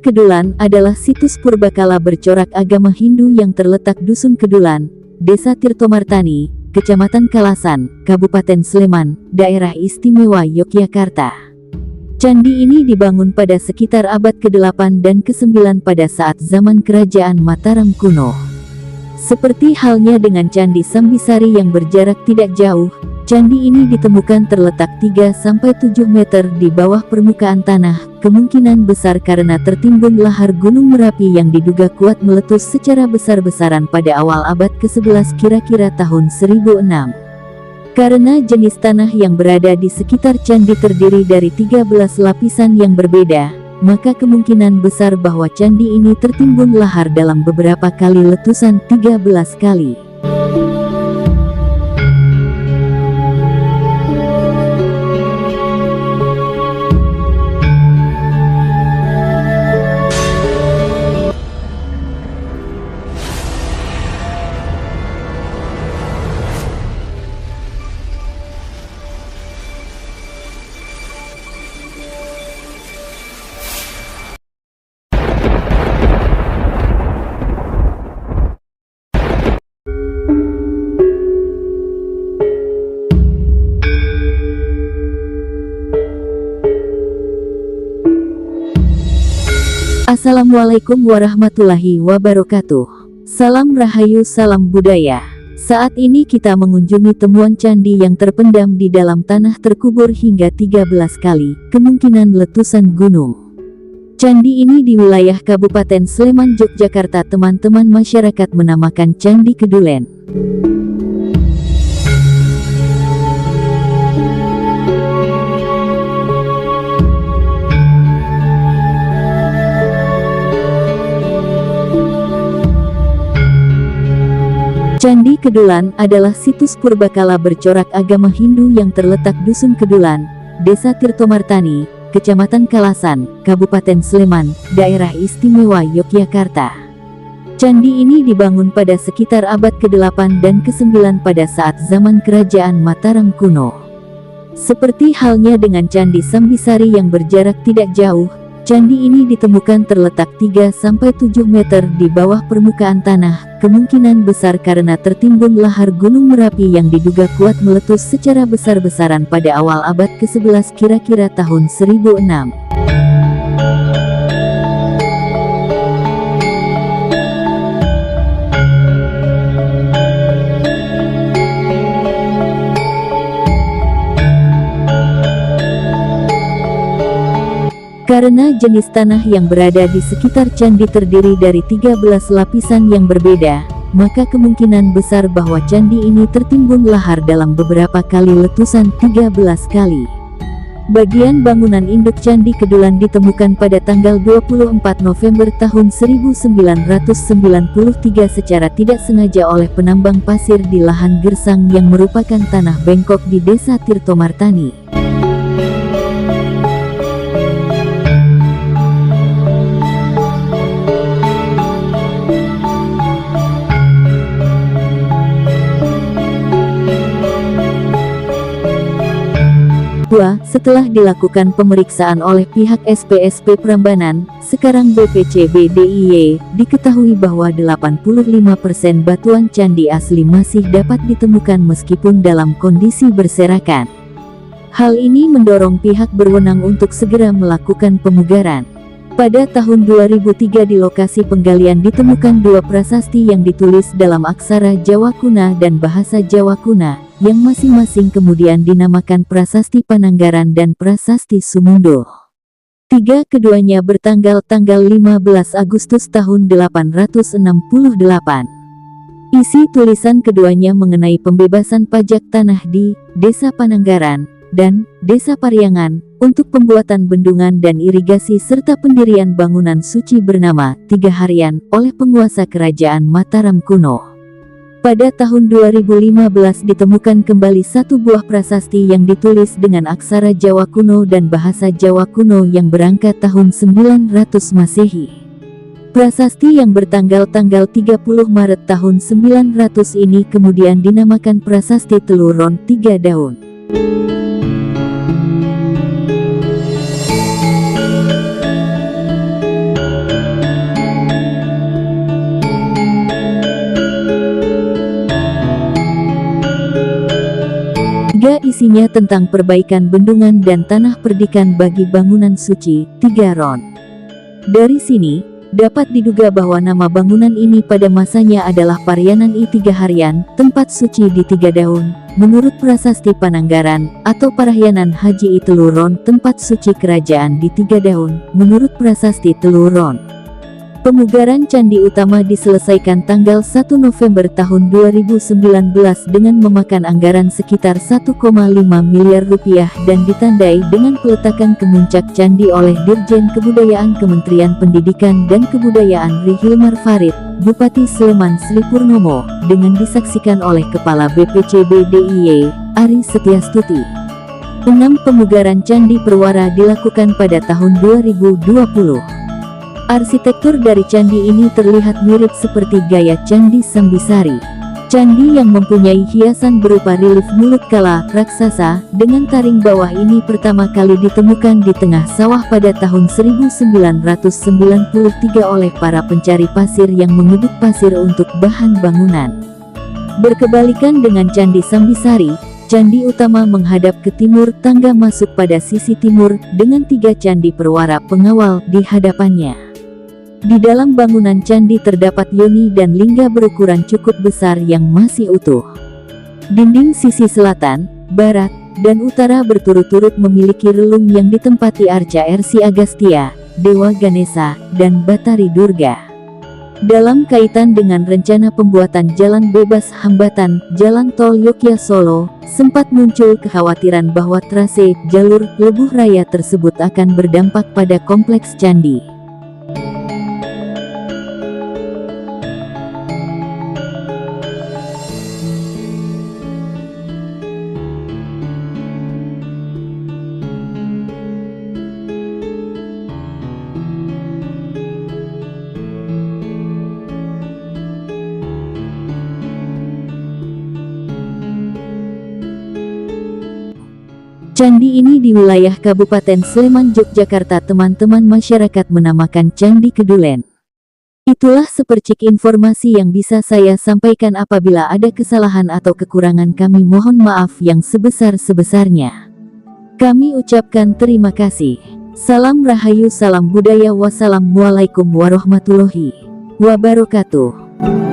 Kedulan adalah situs purbakala bercorak agama Hindu yang terletak Dusun Kedulan, Desa Tirtomartani, Kecamatan Kalasan, Kabupaten Sleman, Daerah Istimewa Yogyakarta. Candi ini dibangun pada sekitar abad ke-8 dan ke-9 pada saat zaman Kerajaan Mataram kuno. Seperti halnya dengan Candi Sambisari yang berjarak tidak jauh, candi ini ditemukan terletak 3-7 meter di bawah permukaan tanah, kemungkinan besar karena tertimbun lahar Gunung Merapi yang diduga kuat meletus secara besar-besaran pada awal abad ke-11 kira-kira tahun 1006. Karena jenis tanah yang berada di sekitar candi terdiri dari 13 lapisan yang berbeda, maka kemungkinan besar bahwa candi ini tertimbun lahar dalam beberapa kali letusan 13 kali. Assalamualaikum warahmatullahi wabarakatuh. Salam Rahayu, salam budaya. Saat ini kita mengunjungi temuan candi yang terpendam di dalam tanah terkubur hingga 13 kali, kemungkinan letusan gunung. Candi ini di wilayah Kabupaten Sleman, Yogyakarta. Teman-teman masyarakat menamakan Candi Kedulen. Candi Kedulan adalah situs purbakala bercorak agama Hindu yang terletak Dusun Kedulan, Desa Tirtomartani, Kecamatan Kalasan, Kabupaten Sleman, Daerah Istimewa Yogyakarta. Candi ini dibangun pada sekitar abad ke-8 dan ke-9 pada saat zaman Kerajaan Mataram kuno. Seperti halnya dengan Candi Sambisari yang berjarak tidak jauh, candi ini ditemukan terletak 3-7 meter di bawah permukaan tanah, kemungkinan besar karena tertimbun lahar Gunung Merapi yang diduga kuat meletus secara besar-besaran pada awal abad ke-11 kira-kira tahun 1006. Karena jenis tanah yang berada di sekitar candi terdiri dari 13 lapisan yang berbeda, maka kemungkinan besar bahwa candi ini tertimbun lahar dalam beberapa kali letusan 13 kali. Bagian bangunan induk Candi Kedulan ditemukan pada tanggal 24 November tahun 1993 secara tidak sengaja oleh penambang pasir di lahan gersang yang merupakan tanah bengkok di Desa Tirtomartani. Setelah dilakukan pemeriksaan oleh pihak SPSP Prambanan, sekarang BPCB DIY, diketahui bahwa 85% batuan candi asli masih dapat ditemukan meskipun dalam kondisi berserakan. Hal ini mendorong pihak berwenang untuk segera melakukan pemugaran. Pada tahun 2003 di lokasi penggalian ditemukan 2 prasasti yang ditulis dalam aksara Jawa Kuna dan bahasa Jawa Kuna, yang masing-masing kemudian dinamakan Prasasti Pananggaran dan Prasasti Sumundo. Keduanya bertanggal 15 Agustus tahun 868. Isi tulisan keduanya mengenai pembebasan pajak tanah di Desa Pananggaran dan Desa Pariangan untuk pembuatan bendungan dan irigasi serta pendirian bangunan suci bernama 3 Harian oleh penguasa Kerajaan Mataram kuno. Pada tahun 2015 ditemukan kembali 1 buah prasasti yang ditulis dengan aksara Jawa kuno dan bahasa Jawa kuno yang berangka tahun 900 Masehi. Prasasti yang bertanggal 30 Maret tahun 900 ini kemudian dinamakan Prasasti Teluron 3 Daun. isinya tentang perbaikan bendungan dan tanah perdikan bagi bangunan suci, 3 Ron. Dari sini, dapat diduga bahwa nama bangunan ini pada masanya adalah Parianan I Tiga Harian, tempat suci di Tiga Daun, menurut Prasasti Pananggaran, atau Parahyanan Haji I Teluron, tempat suci kerajaan di Tiga Daun, menurut Prasasti Teluron. Pemugaran candi utama diselesaikan tanggal 1 November tahun 2019 dengan memakan anggaran sekitar 1,5 miliar rupiah dan ditandai dengan peletakan kemuncak candi oleh Dirjen Kebudayaan Kementerian Pendidikan dan Kebudayaan Ri Hilmar Farid, Bupati Sleman Sri Purnomo, dengan disaksikan oleh Kepala BPCB DIY, Ari Setiastuti. 6 Pemugaran Candi Perwara dilakukan pada tahun 2020. Arsitektur dari candi ini terlihat mirip seperti gaya Candi Sambisari. Candi yang mempunyai hiasan berupa relief mulut kala raksasa dengan taring bawah ini pertama kali ditemukan di tengah sawah pada tahun 1993 oleh para pencari pasir yang mengeduk pasir untuk bahan bangunan. Berkebalikan dengan Candi Sambisari, candi utama menghadap ke timur, tangga masuk pada sisi timur, dengan 3 candi perwara pengawal di hadapannya. Di dalam bangunan candi terdapat yoni dan lingga berukuran cukup besar yang masih utuh. Dinding sisi selatan, barat, dan utara berturut-turut memiliki relung yang ditempati arca Ersi Agastya, Dewa Ganesha, dan Batari Durga. Dalam kaitan dengan rencana pembuatan jalan bebas hambatan, jalan tol Yogyakarta-Solo, sempat muncul kekhawatiran bahwa trase jalur Lebuh Raya tersebut akan berdampak pada kompleks candi. Candi ini di wilayah Kabupaten Sleman, Yogyakarta. Teman-teman masyarakat menamakan Candi Kedulen. Itulah sepercik informasi yang bisa saya sampaikan. Apabila ada kesalahan atau kekurangan, kami mohon maaf yang sebesar-sebesarnya. Kami ucapkan terima kasih. Salam Rahayu, salam budaya, wassalamualaikum warahmatullahi wabarakatuh.